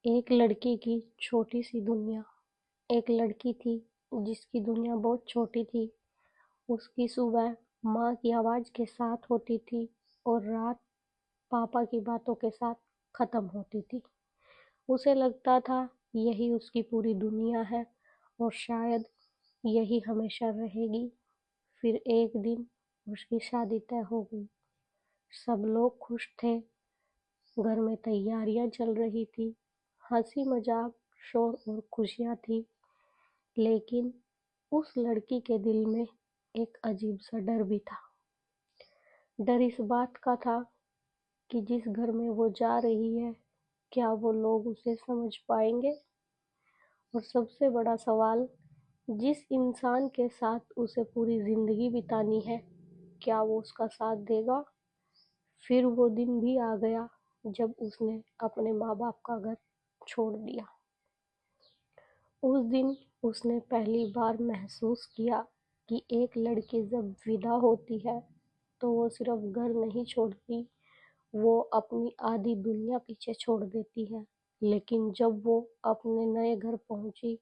एक लड़की की छोटी सी दुनिया। एक लड़की थी जिसकी दुनिया बहुत छोटी थी। उसकी सुबह माँ की आवाज़ के साथ होती थी और रात पापा की बातों के साथ ख़त्म होती थी। उसे लगता था यही उसकी पूरी दुनिया है और शायद यही हमेशा रहेगी। फिर एक दिन उसकी शादी तय हो गई। सब लोग खुश थे, घर में तैयारियां चल रही थी, हंसी मजाक, शोर और खुशियां थी। लेकिन उस लड़की के दिल में एक अजीब सा डर भी था। डर इस बात का था कि जिस घर में वो जा रही है, क्या वो लोग उसे समझ पाएंगे? और सबसे बड़ा सवाल, जिस इंसान के साथ उसे पूरी जिंदगी बितानी है, क्या वो उसका साथ देगा? फिर वो दिन भी आ गया जब उसने अपने माँ बाप का घर छोड़ दिया। उस दिन उसने पहली बार महसूस किया कि एक लड़की जब विदा होती है तो वो सिर्फ घर नहीं छोड़ती, वो अपनी आधी दुनिया पीछे छोड़ देती है। लेकिन जब वो अपने नए घर पहुंची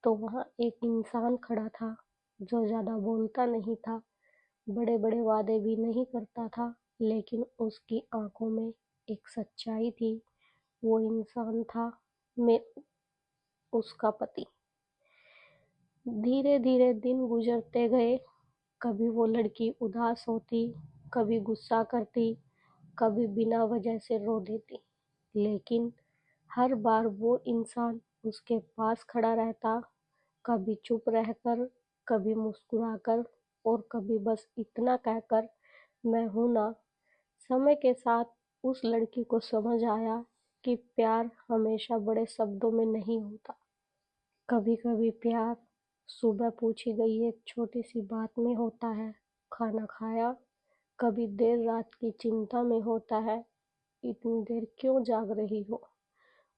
तो वहाँ एक इंसान खड़ा था जो ज़्यादा बोलता नहीं था, बड़े बड़े वादे भी नहीं करता था, लेकिन उसकी आंखों में एक सच्चाई थी। वो इंसान था मैं उसका पति। धीरे धीरे दिन गुजरते गए। कभी वो लड़की उदास होती, कभी गुस्सा करती, कभी बिना वजह से रो देती। लेकिन हर बार वो इंसान उसके पास खड़ा रहता, कभी चुप रहकर, कभी मुस्कुराकर और कभी बस इतना कहकर, मैं हूं ना। समय के साथ उस लड़की को समझ आया कि प्यार हमेशा बड़े शब्दों में नहीं होता। कभी कभी प्यार सुबह पूछी गई एक छोटी सी बात में होता है, खाना खाया? कभी देर रात की चिंता में होता है, इतनी देर क्यों जाग रही हो?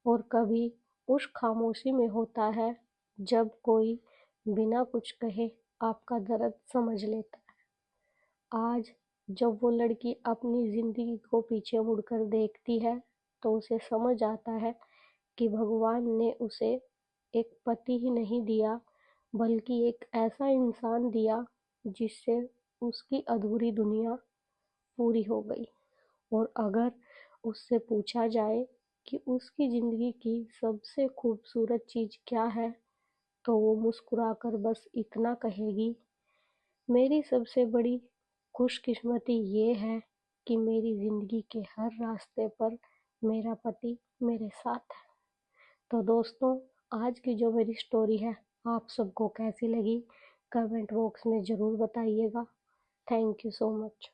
और कभी उस खामोशी में होता है जब कोई बिना कुछ कहे आपका दर्द समझ लेता है। आज जब वो लड़की अपनी जिंदगी को पीछे मुड़कर देखती है तो उसे समझ आता है कि भगवान ने उसे एक पति ही नहीं दिया, बल्कि एक ऐसा इंसान दिया जिससे उसकी अधूरी दुनिया पूरी हो गई। और अगर उससे पूछा जाए कि उसकी जिंदगी की सबसे खूबसूरत चीज क्या है, तो वो मुस्कुराकर बस इतना कहेगी, मेरी सबसे बड़ी खुशकिस्मती ये है कि मेरी जिंदगी के हर रास्ते पर मेरा पति मेरे साथ है। तो दोस्तों, आज की जो मेरी स्टोरी है आप सबको कैसी लगी, कमेंट बॉक्स में ज़रूर बताइएगा। Thank you so much.